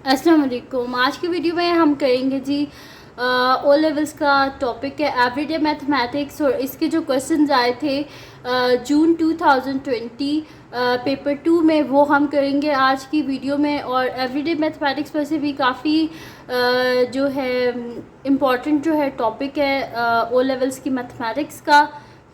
अस्सलाम वालेकुम। आज की वीडियो में हम करेंगे जी ओ लेवल्स का टॉपिक है एवरीडे मैथमेटिक्स और इसके जो क्वेश्चंस आए थे जून 2020 पेपर 2 में वो हम करेंगे आज की वीडियो में। और एवरीडे मैथमेटिक्स पर से भी काफ़ी जो है इम्पॉर्टेंट जो है टॉपिक है ओ लेवल्स की मैथमेटिक्स का,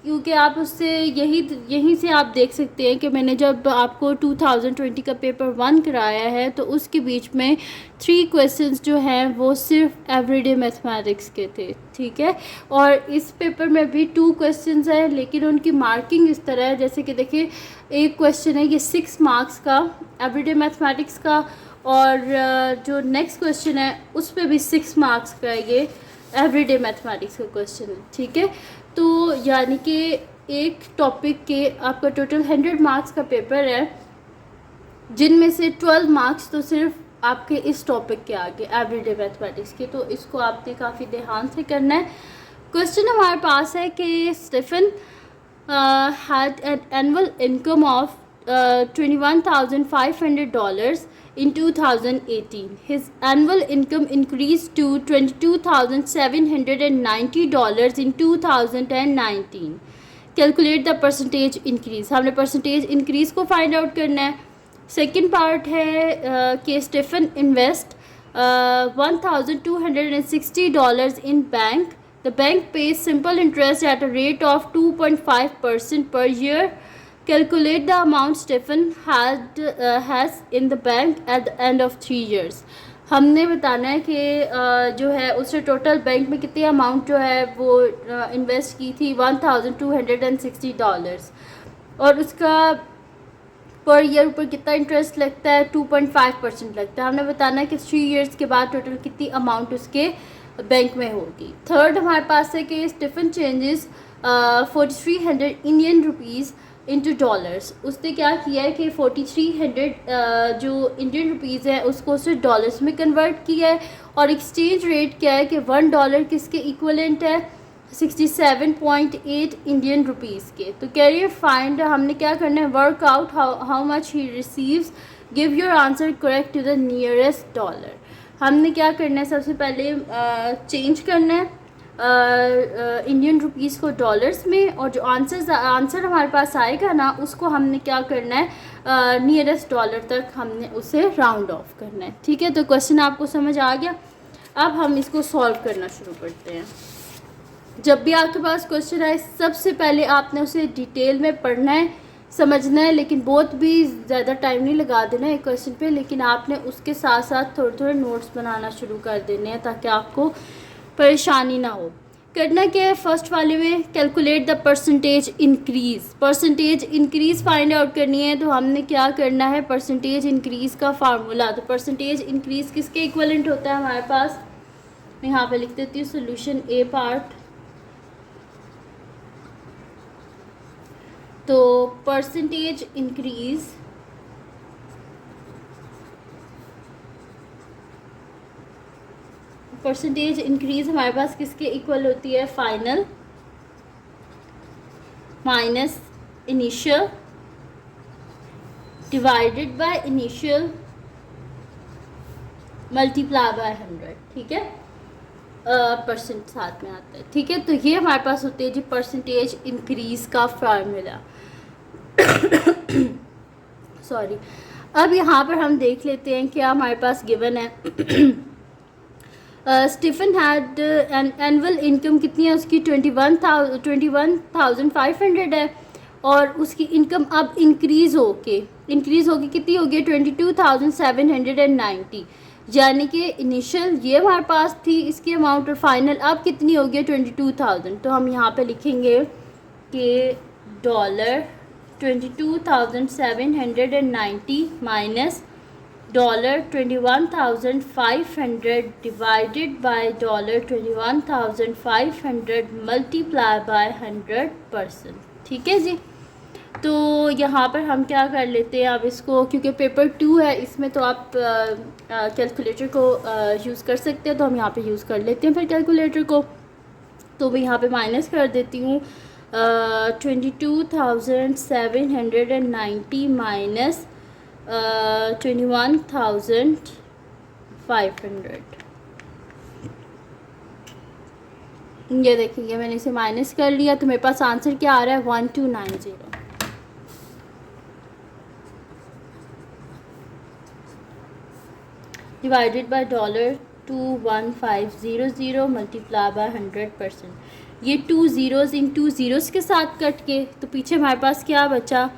क्योंकि आप उससे यहीं से आप देख सकते हैं कि मैंने जब आपको 2020 का पेपर 1 कराया है तो उसके बीच में 3 क्वेश्चंस जो हैं वो सिर्फ एवरीडे मैथमेटिक्स के थे, ठीक है। और इस पेपर में भी 2 क्वेश्चंस हैं, लेकिन उनकी मार्किंग इस तरह है, जैसे कि देखिए एक क्वेश्चन है ये 6 मार्क्स का एवरीडे मैथमेटिक्स का, और जो नेक्स्ट क्वेश्चन है उस पर भी 6 मार्क्स का ये एवरीडे मैथमेटिक्स का क्वेश्चन है, ठीक है। तो यानी कि एक टॉपिक के आपका टोटल 100 मार्क्स का पेपर है, जिनमें से 12 मार्क्स तो सिर्फ आपके इस टॉपिक के आगे एवरीडे मैथमेटिक्स के, तो इसको आपने काफ़ी ध्यान से करना है। क्वेश्चन हमारे पास है कि Stephen had an annual income of $21,500 in 2018. His annual income increased to $22,790 in 2019. Calculate the percentage increase. हमने percentage increase को find out करना है। सेकेंड पार्ट है कि Stephen invest $1,260 in bank. The bank pays simple interest at a rate of 2.5% per year. Calculate the amount Stephen has in the bank at the end of 3 years. हमने बताना है कि जो है उसने टोटल बैंक में कितनी अमाउंट जो है वो इन्वेस्ट की थी $1,260, और उसका पर ईयर ऊपर कितना इंटरेस्ट लगता है 2.5% लगता है। हमने बताना है कि 3 इयर्स के बाद टोटल कितनी अमाउंट उसके बैंक में होगी। थर्ड हमारे पास है कि Stephen changes 4300 Indian rupees into dollars. उसने क्या किया है कि 4300 जो इंडियन रुपीज़ है उसको उसने डॉलर्स में कन्वर्ट किया है, और एक्सचेंज रेट क्या है कि $1 किसके इक्वलेंट है 67.8 इंडियन रुपीज़ के। तो कैरियर फाइंड हमने क्या करना है, work out how much he receives, give your answer correct to the nearest dollar. हमने क्या करना है, सबसे पहले चेंज करना है इंडियन रुपीज़ को डॉलर्स में, और जो आंसर हमारे पास आएगा ना उसको हमने क्या करना है नियरेस्ट डॉलर तक हमने उसे राउंड ऑफ करना है, ठीक है। तो क्वेश्चन आपको समझ आ गया। अब हम इसको सॉल्व करना शुरू करते हैं। जब भी आपके पास क्वेश्चन आए सबसे पहले आपने उसे डिटेल में पढ़ना है, समझना है, लेकिन बहुत भी ज़्यादा टाइम नहीं लगा देना है क्वेश्चन पे, लेकिन आपने उसके साथ साथ थोड़े थोड़े नोट्स बनाना शुरू कर देने हैं ताकि आपको परेशानी ना हो। करना क्या है, फर्स्ट वाले में calculate the percentage increase find out करनी है। तो हमने क्या करना है, परसेंटेज इंक्रीज़ का फार्मूला, तो परसेंटेज इंक्रीज़ किसके इक्वलेंट होता है हमारे पास, मैं यहाँ पे लिख देती हूँ सोल्यूशन ए पार्ट। तो परसेंटेज इंक्रीज हमारे पास किसके इक्वल होती है, final minus initial divided by initial multiply by 100, ठीक है। परसेंट साथ में आता है, ठीक है। तो ये हमारे पास होती है जी परसेंटेज इंक्रीज का फार्मूला। सॉरी। अब यहाँ पर हम देख लेते हैं क्या हमारे पास गिवन है। Stephen had an annual income कितनी है उसकी 21,500 है, और उसकी इनकम अब इंक्रीज़ होके कितनी होगी 22,790, यानी कि इनिशियल ये हमारे पास थी इसकी अमाउंट, और फाइनल अब कितनी होगी 22,000। तो हम यहाँ पे लिखेंगे कि $22,790 minus $21,500 divided by $21,500 multiply by 100%, ठीक है जी। तो यहाँ पर हम क्या कर लेते हैं अब इसको, क्योंकि पेपर 2 है इसमें तो आप कैलकुलेटर को यूज़ कर सकते हैं, तो हम यहाँ पे यूज़ कर लेते हैं फिर कैलकुलेटर को। तो मैं यहाँ पे माइनस कर देती हूँ 22,790 माइनस 21,500 500। ये देखिए मैंने इसे माइनस कर लिया तो मेरे पास आंसर क्या आ रहा है 1290 डिवाइडेड बाय $21500 मल्टीप्लाई बाय 100%। ये 2 ज़ीरोज़ इन 2 ज़ीरोज़ के साथ कट के तो पीछे हमारे पास क्या बचा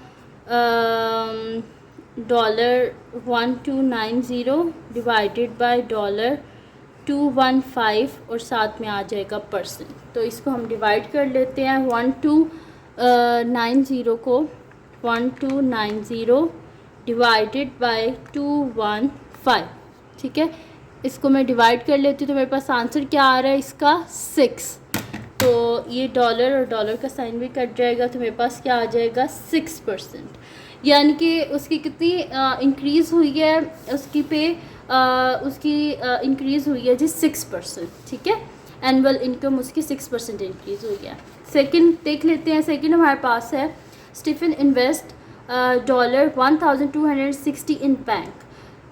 $1290 डिवाइडेड बाय $215 और साथ में आ जाएगा परसेंट। तो इसको हम डिवाइड कर लेते हैं 1290 को 1290 डिवाइडेड बाय 215। ठीक है, इसको मैं डिवाइड कर लेती हूँ तो मेरे पास आंसर क्या आ रहा है इसका 6। तो ये डॉलर और डॉलर का साइन भी कट जाएगा तो मेरे पास क्या आ जाएगा 6%। यानी कि उसकी कितनी इंक्रीज़ हुई है उसकी पे उसकी इंक्रीज़ हुई है जी 6%। ठीक है, एनुअल इनकम उसकी 6% इंक्रीज़ हुई है। सेकंड देख लेते हैं। सेकंड हमारे पास है Stephen invest $1260 in bank.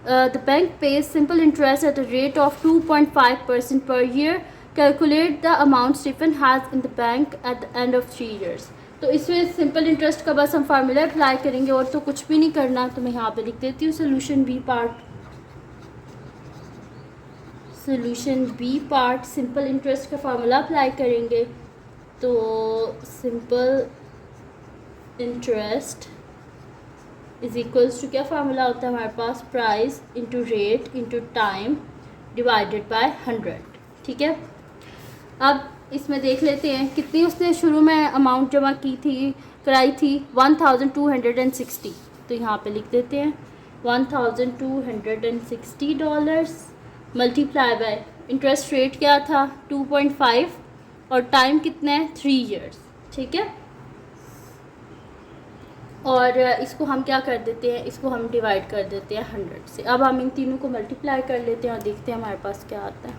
The bank pays simple interest at a rate of 2.5% per year. Calculate the amount Stephen has in the bank at the end of 3 years. तो इसमें सिंपल इंटरेस्ट का बस हम formula apply करेंगे और तो कुछ भी नहीं करना। तो मैं यहाँ पे लिख देती हूँ solution B part simple interest का फार्मूला अप्लाई करेंगे। तो simple interest is equals to क्या फार्मूला होता है हमारे पास, price into rate into time divided by 100। ठीक है, अब इसमें देख लेते हैं कितनी उसने शुरू में अमाउंट जमा की थी कराई थी 1260। तो यहाँ पे लिख देते हैं $1260 मल्टीप्लाई बाय इंटरेस्ट रेट क्या था 2.5 और टाइम कितना है 3 ईयर्स। ठीक है, और इसको हम क्या कर देते हैं, इसको हम डिवाइड कर देते हैं 100 से। अब हम इन तीनों को मल्टीप्लाई कर लेते हैं और देखते हैं हमारे पास क्या आता है।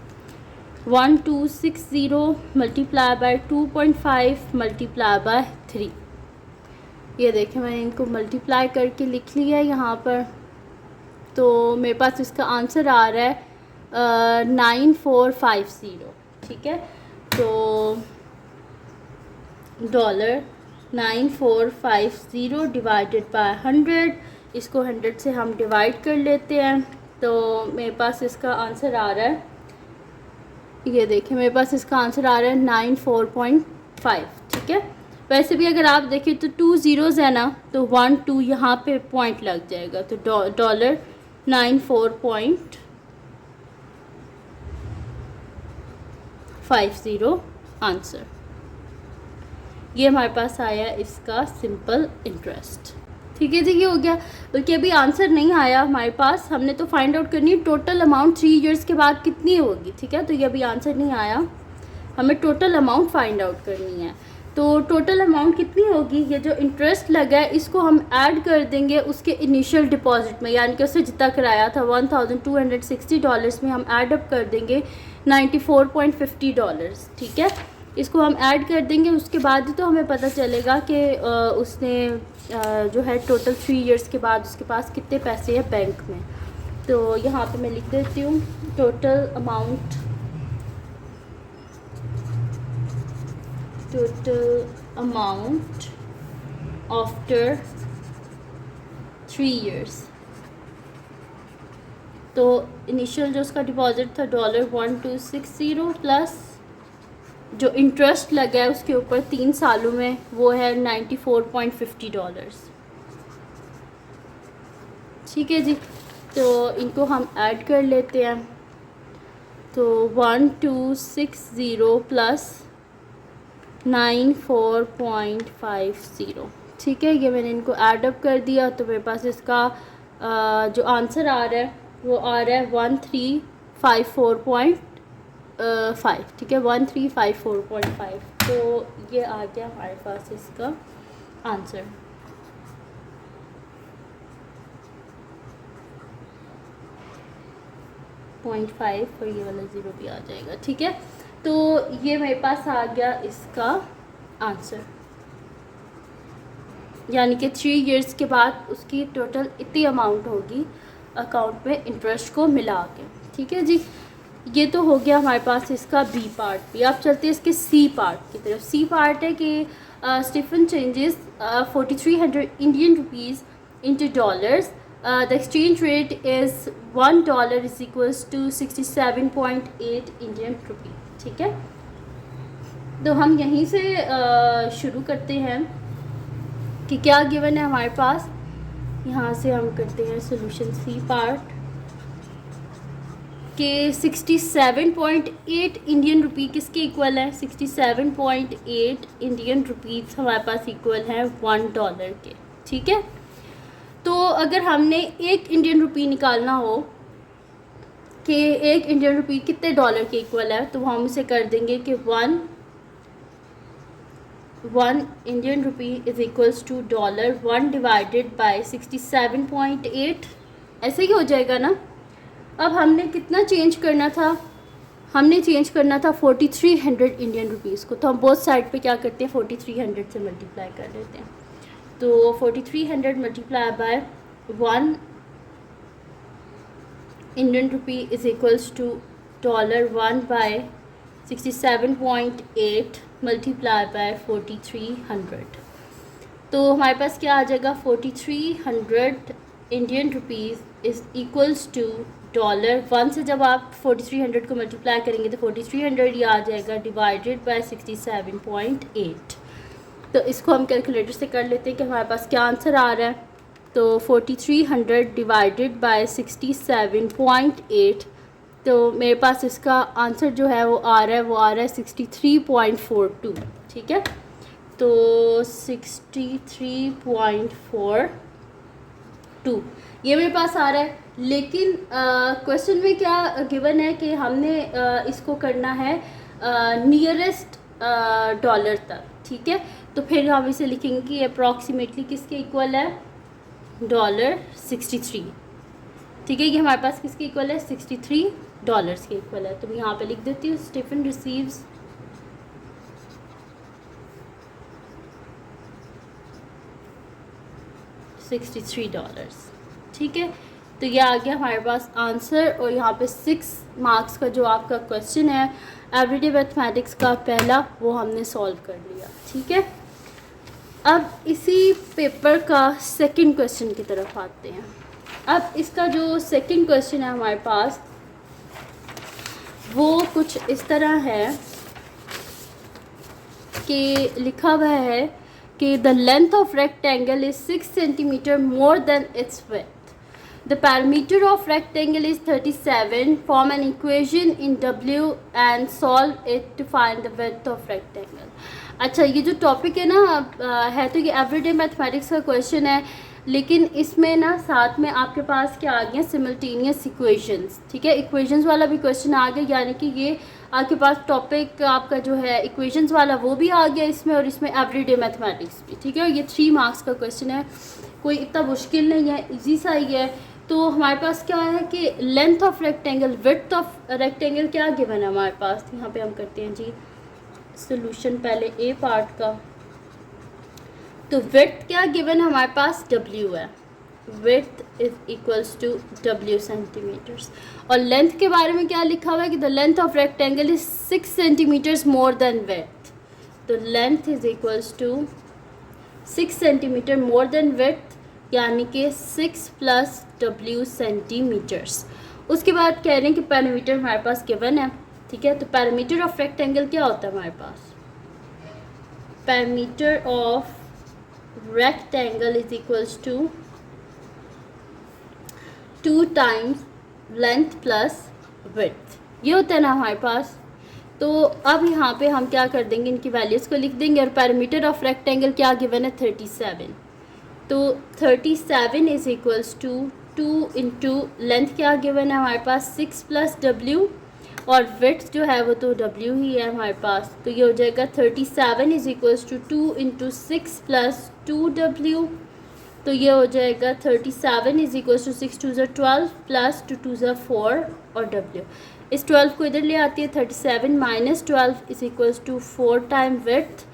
1260 मल्टीप्लाई बाय 2.5 मल्टीप्लाई बाय 3। ये देखें मैंने इनको मल्टीप्लाई करके लिख लिया है यहाँ पर। तो मेरे पास इसका आंसर आ रहा है 9450। ठीक है, तो $9450 डिवाइडेड बाय 100। इसको 100 से हम डिवाइड कर लेते हैं तो मेरे पास इसका आंसर आ रहा है, ये देखिए मेरे पास इसका आंसर आ रहा है 94.5। ठीक है, वैसे भी अगर आप देखें तो 2 ज़ीरोज़ है ना तो 1 2 यहाँ पे पॉइंट लग जाएगा। तो $94.50 आंसर। ये हमारे पास आया इसका सिंपल इंटरेस्ट। ठीक है जी, ये हो गया। बल्कि अभी आंसर नहीं आया हमारे पास, हमने तो फाइंड आउट करनी है टोटल अमाउंट 3 ईयर्स के बाद कितनी होगी। ठीक है, तो ये अभी आंसर नहीं आया, हमें टोटल अमाउंट फाइंड आउट करनी है। तो टोटल अमाउंट कितनी होगी, ये जो इंटरेस्ट लगा है इसको हम ऐड कर देंगे उसके इनिशियल डिपॉजिट में, यानी कि उससे जितना कराया था $1260 में हम ऐड अप कर देंगे $94.50। ठीक है, इसको हम ऐड कर देंगे, उसके बाद ही तो हमें पता चलेगा कि उसने जो है टोटल 3 ईयर्स के बाद उसके पास कितने पैसे हैं बैंक में। तो यहाँ पे मैं लिख देती हूँ टोटल अमाउंट आफ्टर 3 ईयर्स। तो इनिशियल जो उसका डिपॉजिट था $1260 प्लस जो इंटरेस्ट लगा है उसके ऊपर 3 सालों में वो है $94.50। ठीक है जी, तो इनको हम ऐड कर लेते हैं। तो 1260 प्लस 94.50। ठीक है, ये मैंने इनको ऐड अप कर दिया तो मेरे पास इसका जो आंसर आ रहा है वो आ रहा है 1354.5। ठीक है, 1354.5। तो ये आ गया हमारे पास इसका आंसर। .5 और ये वाला 0 भी आ जाएगा। ठीक है, तो ये मेरे पास आ गया इसका आंसर, यानी कि 3 ईयर्स के बाद उसकी टोटल इतनी अमाउंट होगी अकाउंट में इंटरेस्ट को मिला के। ठीक है जी, ये तो हो गया हमारे पास इसका बी पार्ट भी। अब चलते हैं इसके सी पार्ट की तरफ। सी पार्ट है कि Stephen changes 4300 Indian rupees into dollars. The exchange rate is $1 is equals to 67.8 Indian rupee. ठीक है, तो हम यहीं से शुरू करते हैं कि क्या गिवन है हमारे पास। यहाँ से हम करते हैं सोल्यूशन सी पार्ट के 67.8 इंडियन रुपी किसके इक्वल है। 67.8 इंडियन रुपीज़ हमारे पास इक्वल है $1 के। ठीक है, तो अगर हमने एक इंडियन रुपी निकालना हो कि एक इंडियन रुपी कितने डॉलर के इक्वल है, तो हम उसे कर देंगे कि one Indian rupee is equals to dollar 1 divided by 67.8। ऐसे ही हो जाएगा ना। अब हमने कितना चेंज करना था, हमने चेंज करना था 4300 इंडियन रुपीज़ को। तो हम बोथ साइड पे क्या करते हैं, 4300 से मल्टीप्लाई कर लेते हैं। तो 4300 multiply by 1 Indian rupee is equals to $1 by 67.8 multiply by 4300। तो हमारे पास क्या आ जाएगा, 4300 Indian rupees is equals to $1 से जब आप 4300 को मल्टीप्लाई करेंगे तो 4300 ये आ जाएगा डिवाइडेड बाय 67.8। तो इसको हम कैलकुलेटर से कर लेते हैं कि हमारे पास क्या आंसर आ रहा है। तो 4300 डिवाइडेड बाय 67.8, तो मेरे पास इसका आंसर जो है वो आ रहा है 63.42। ठीक है, तो 63.42 ये मेरे पास आ रहा है। लेकिन क्वेश्चन में क्या गिवन है कि हमने इसको करना है नियरेस्ट डॉलर तक। ठीक है, तो फिर हम इसे लिखेंगे कि अप्रॉक्सीमेटली किसके इक्वल है, $63। ठीक है, ये हमारे पास किसके इक्वल है, $63 के इक्वल है। तो मैं यहाँ पे लिख देती हूँ स्टीफन रिसीव्स $63। ठीक है, तो ये आ गया हमारे पास आंसर। और यहाँ पे 6 मार्क्स का जो आपका क्वेश्चन है एवरीडे मैथमेटिक्स का पहला, वो हमने सॉल्व कर लिया। ठीक है, अब इसी पेपर का सेकंड क्वेश्चन की तरफ आते हैं। अब इसका जो सेकंड क्वेश्चन है हमारे पास वो कुछ इस तरह है कि लिखा हुआ है कि the length of rectangle is 6 centimetre more then it's width. The perimeter of rectangle is 37. Form an equation in W and solve it to find the width of rectangle. अच्छा, ये जो टॉपिक है ना है तो ये एवरीडे मैथमेटिक्स का question है, लेकिन इसमें ना साथ में आपके पास क्या आ गया, सिमल्टेनियस इक्वेशंस। ठीक है, इक्वेशंस वाला भी क्वेश्चन आ गया, यानी कि ये आपके पास टॉपिक आपका जो है इक्वेशंस वाला वो भी आ गया इसमें, और इसमें एवरीडे मैथमेटिक्स भी। ठीक है, ये 3 मार्क्स का क्वेश्चन है, कोई इतना मुश्किल नहीं है, इजी सा ही है। तो हमारे पास क्या है कि length of rectangle, width of rectangle क्या गिवन है हमारे पास। यहाँ पे हम करते हैं जी सोल्यूशन पहले ए पार्ट का। तो विड्थ क्या गिवन है हमारे पास, W है। Width is equals to W centimetres. और लेंथ के बारे में क्या लिखा हुआ है कि the length of rectangle is 6 centimetres more than width. तो length is equals to 6 centimetre more than width, यानी कि 6 + W सेंटीमीटर्स। उसके बाद कह रहे हैं कि पैरामीटर हमारे पास गिवन है। ठीक है, तो पैरामीटर ऑफ रेक्टेंगल क्या होता है हमारे पास, perimeter of rectangle is equals to 2 times length plus width, ये होता है ना हमारे पास। तो अब यहाँ पे हम क्या कर देंगे, इनकी वैल्यूज़ को लिख देंगे। और पैरामीटर ऑफ रेक्टेंगल क्या गिवन है, 37। तो 37 is equals to 2 into length क्या गिवन है हमारे पास, 6 + W, और विड्थ जो है वो तो W ही है हमारे पास। तो ये हो जाएगा 37 is equals to 2 into 6 + 2W। तो ये हो जाएगा 37 इज इक्वल्स टू 6 × 2 = 12 + 2 × 2 = 4 और W। इस 12 को इधर ले आती है, 37 - 12 is equals to 4 time width.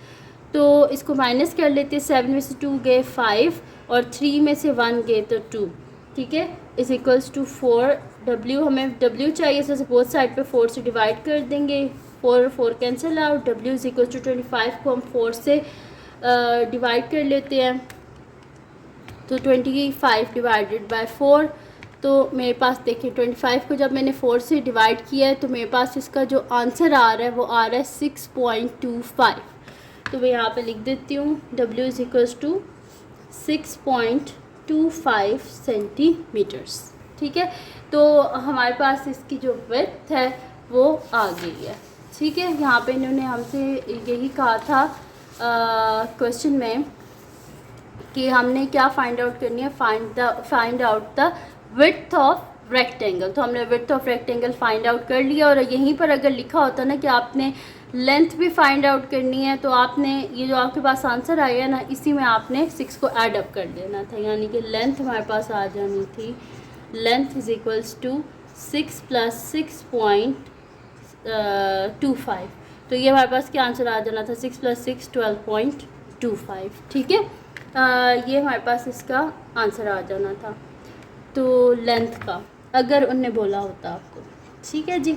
तो इसको माइनस कर लेते हैं, 7 में से 2 गए 5 और 3 में से 1 गए तो 2। ठीक है, इज इक्वल्स टू 4 W हमें W चाहिए, so बोथ साइड पे 4 से डिवाइड कर देंगे, 4 और 4 cancel out, W is equal to 25 को हम 4 से डिवाइड कर लेते हैं, तो 25 डिवाइडेड बाय 4, तो मेरे पास देखिए 25 को जब मैंने 4 से डिवाइड किया है तो मेरे पास इसका जो आंसर आ रहा है वो आ रहा है 6.25। तो मैं यहाँ पे लिख देती हूँ W is equals to 6.25 centimetres. ठीक है, तो हमारे पास इसकी जो विड्थ है वो आ गई है। ठीक है, यहाँ पे इन्होंने हमसे यही कहा था क्वेश्चन में कि हमने क्या फाइंड आउट करनी है, find out the width of rectangle. तो हमने width of rectangle find out कर लिया, और यहीं पर अगर लिखा होता ना कि आपने लेंथ भी फाइंड आउट करनी है, तो आपने ये जो आपके पास आंसर आया ना, इसी में आपने 6 को ऐड अप कर देना था, यानी कि लेंथ हमारे पास आ जानी थी, length is equals to 6 plus 6.25। तो ये हमारे पास क्या आंसर आ जाना था, 6 प्लस 6 12.25। ठीक है, ये हमारे पास इसका आंसर आ जाना था, तो लेंथ का, अगर उनने बोला होता आपको। ठीक है जी,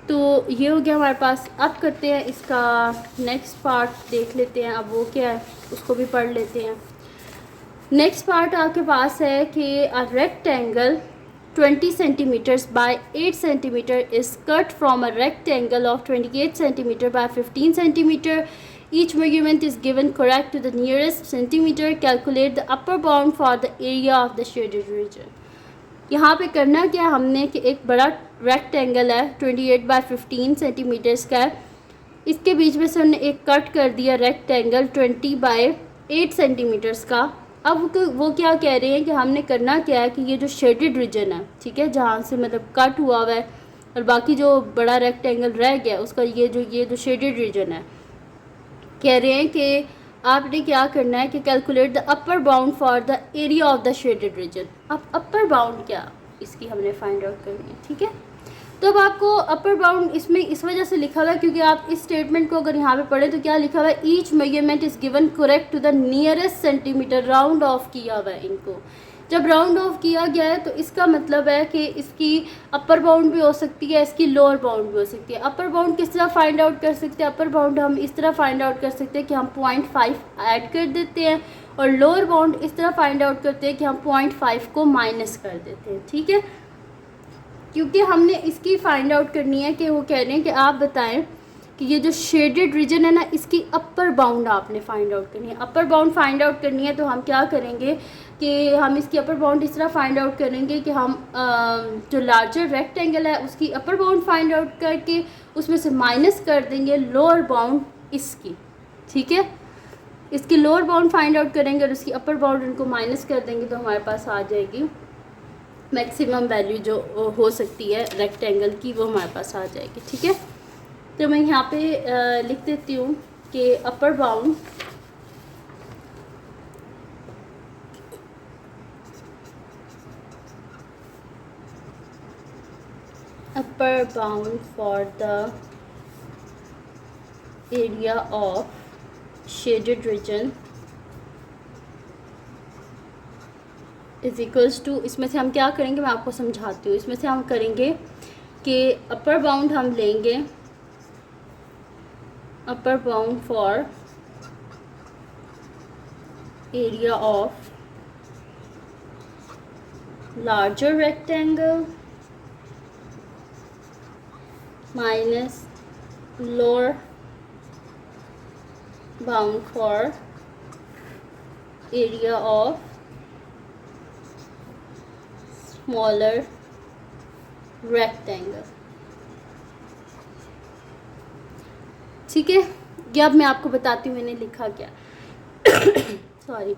तो ये हो गया हमारे पास। अब करते हैं इसका नेक्स्ट पार्ट, देख लेते हैं अब वो क्या है, उसको भी पढ़ लेते हैं। नेक्स्ट पार्ट आपके पास है कि a rectangle 20 centimetres by 8 centimetre is cut from a rectangle of 28 centimetre by 15 centimetre. Each measurement is given correct to the nearest centimeter. Calculate the upper bound for the area of the shaded region. यहाँ पे करना क्या हमने कि एक बड़ा rectangle है 28 bye 15 centimetres का है, इसके बीच में से हमने एक कट कर दिया रेक्टेंगल 20 बाय 8 सेंटीमीटर्स का। अब वो क्या कह रहे हैं कि हमने करना क्या है कि ये जो शेडेड रीजन है, ठीक है, जहाँ से मतलब कट हुआ हुआ है और बाकी जो बड़ा रेक्टेंगल रह गया उसका ये जो शेडेड रीजन है, कह रहे हैं कि आपने क्या करना है कि calculate the upper bound for the area of the shaded region. अब अपर बाउंड क्या, इसकी हमने फाइंड आउट करनी है। ठीक है, तो अब आपको अपर बाउंड इसमें इस वजह से लिखा हुआ है क्योंकि आप इस स्टेटमेंट को अगर यहाँ पे पढ़ें तो क्या लिखा हुआ है, each measurement is given correct to the nearest centimetre. Round off किया हुआ है इनको, जब राउंड ऑफ किया गया है तो इसका मतलब है कि इसकी अपर बाउंड भी हो सकती है, इसकी लोअर बाउंड भी हो सकती है। अपर बाउंड किस तरह फाइंड आउट कर सकते हैं, अपर बाउंड हम इस तरह फाइंड आउट कर सकते हैं कि हम 0.5 ऐड कर देते हैं, और लोअर बाउंड इस तरह फाइंड आउट करते हैं कि हम 0.5 को माइनस कर देते हैं। ठीक है, क्योंकि हमने इसकी फाइंड आउट करनी है कि वो कह रहे हैं कि आप बताएं कि ये जो शेडेड रीजन है ना, इसकी अपर बाउंड आपने फाइंड आउट करनी है। अपर बाउंड फाइंड आउट करनी है तो हम क्या करेंगे कि हम इसकी अपर बाउंड इस तरह फाइंड आउट करेंगे कि हम जो लार्जर रेक्टेंगल है उसकी अपर बाउंड फाइंड आउट करके उसमें से माइनस कर देंगे लोअर बाउंड इसकी। ठीक है, इसकी लोअर बाउंड फाइंड आउट करेंगे और उसकी अपर बाउंड उनको माइनस कर देंगे, तो हमारे पास आ जाएगी मैक्सिमम वैल्यू जो हो सकती है रेक्टेंगल की, वो हमारे पास आ जाएगी। ठीक है, तो मैं यहाँ पे लिख देती हूँ कि upper bound for the area of shaded region is equals to, इसमें से हम क्या करेंगे मैं आपको समझाती हूँ। इसमें से हम करेंगे कि अपर बाउंड हम लेंगे, अपर bound for area of larger rectangle minus lower bound for area of smaller rectangle. ठीक है, ये अब मैं आपको बताती हूँ मैंने लिखा क्या। सॉरी,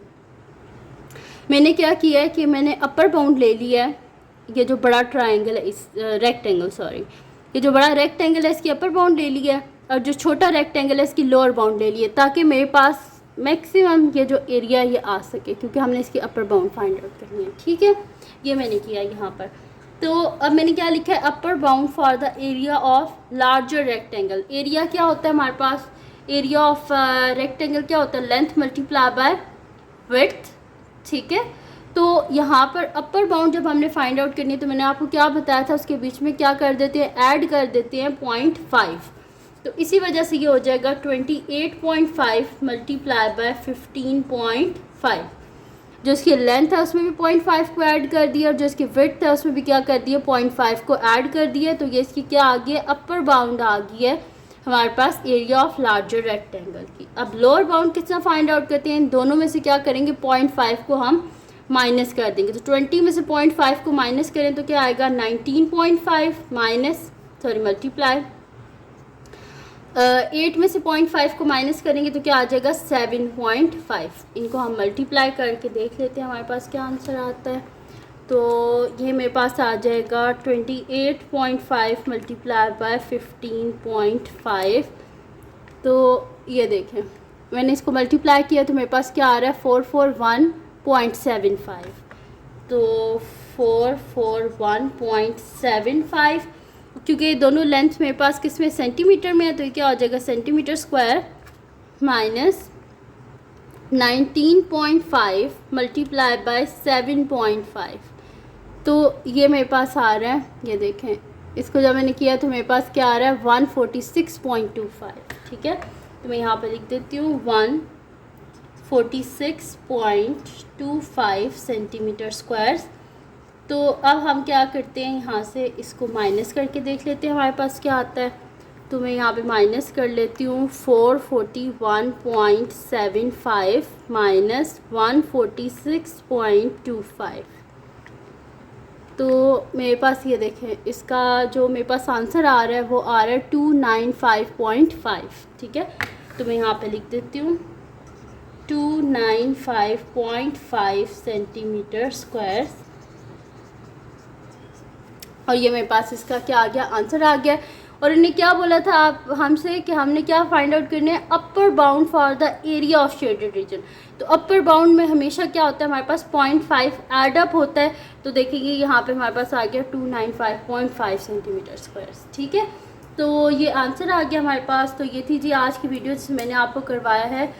मैंने क्या किया है कि मैंने अपर बाउंड ले लिया है, ये जो बड़ा ट्रायंगल है इस रेक्टेंगल, सॉरी ये जो बड़ा रेक्टेंगल है इसकी अपर बाउंड ले लिया है, और जो छोटा रेक्टेंगल है इसकी लोअर बाउंड ले लिया, ताकि मेरे पास मैक्सिमम ये जो एरिया ये आ सके, क्योंकि हमने इसकी अपर बाउंड फाइंड आउट करनी है। ठीक है, ये मैंने किया यहाँ पर। तो अब मैंने क्या लिखा है, अपर bound for the area of larger rectangle. Area क्या होता है हमारे पास, एरिया ऑफ रेक्टेंगल क्या होता है, लेंथ मल्टीप्लाई बाय विड्थ। ठीक है, तो यहाँ पर अपर बाउंड जब हमने फाइंड आउट करनी है तो मैंने आपको क्या बताया था, उसके बीच में क्या कर देते हैं, ऐड कर देते हैं 0.5। तो इसी वजह से ये हो जाएगा 28.5 मल्टीप्लाई बाय 15.5। जो इसकी लेंथ है उसमें भी 0.5 को ऐड कर दिया और जो इसकी विड्थ है उसमें भी क्या कर दिया, 0.5 को ऐड कर दिया। तो ये इसकी क्या आ गई है, अपर बाउंड आ गई है हमारे पास एरिया ऑफ लार्जर रेक्टेंगल की। अब लोअर बाउंड कितना फाइंड आउट करते हैं, इन दोनों में से क्या करेंगे, 0.5 को हम माइनस कर देंगे। तो 20 में से 0.5 को माइनस करें तो क्या आएगा, 19.5 माइनस मल्टीप्लाई 8 में से 0.5 को माइनस करेंगे तो क्या आ जाएगा, 7.5। इनको हम मल्टीप्लाई करके देख लेते हैं हमारे पास क्या आंसर आता है। तो ये मेरे पास आ जाएगा 28.5 मल्टीप्लाई बाय 15.5। तो ये देखें मैंने इसको मल्टीप्लाई किया तो मेरे पास क्या आ रहा है, 441.75। तो 441.75, क्योंकि दोनों लेंथ मेरे पास किस में, सेंटीमीटर में है, तो ये क्या हो जाएगा, centimetre square minus 19.5 multiply by 7.5। तो ये मेरे पास आ रहा है, ये देखें इसको जब मैंने किया तो मेरे पास क्या आ रहा है, 146.25। ठीक है, तो मैं यहाँ पे लिख देती हूँ 146.25 सेंटीमीटर स्क्वायर। तो अब हम क्या करते हैं, यहाँ से इसको माइनस करके देख लेते हैं हमारे पास क्या आता है। तो मैं यहाँ पे माइनस कर लेती हूँ 441.75 माइनस 146.25। तो मेरे पास ये देखें इसका जो मेरे पास आंसर आ रहा है वो आ रहा है 295.5। ठीक है, तो मैं यहाँ पे लिख देती हूँ 295.5 सेंटीमीटर स्क्वायर। और ये मेरे पास इसका क्या आ गया, आंसर आ गया। और इन्हें क्या बोला था आप हमसे कि हमने क्या फाइंड आउट करना है, अपर bound for the area of shaded reason. तो अपर बाउंड में हमेशा क्या होता है, हमारे पास 0.5 एड अप होता है। तो देखेंगे यहाँ पे हमारे पास आ गया 295.5 सेंटीमीटर स्क्वायर। ठीक है, तो ये आंसर आ गया हमारे पास। तो ये थी जी आज की वीडियो जिसमें मैंने आपको करवाया है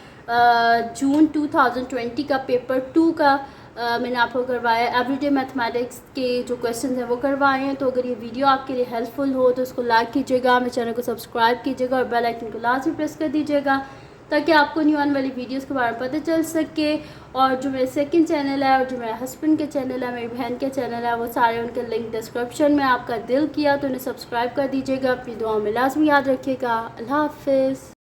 जून 2020 का पेपर 2 का मैंने आपको करवाया एवरीडे मैथमेटिक्स के जो क्वेश्चंस हैं वो करवाए हैं। तो अगर ये वीडियो आपके लिए हेल्पफुल हो तो उसको लाइक कीजिएगा, मेरे चैनल को सब्सक्राइब कीजिएगा और बेल आइकन को लाजमी प्रेस कर दीजिएगा ताकि आपको न्यू आने वाली वीडियोस के बारे में पता चल सके। और जो मेरे सेकंड चैनल है और जो मेरे हस्बैंड के चैनल है, मेरी बहन के चैनल है, वो सारे उनके लिंक डिस्क्रिप्शन में आपका दिल किया तो उन्हें सब्सक्राइब कर दीजिएगा। अपनी दुआओं में लाजमी याद रखिएगा। अल्लाह हाफिज़।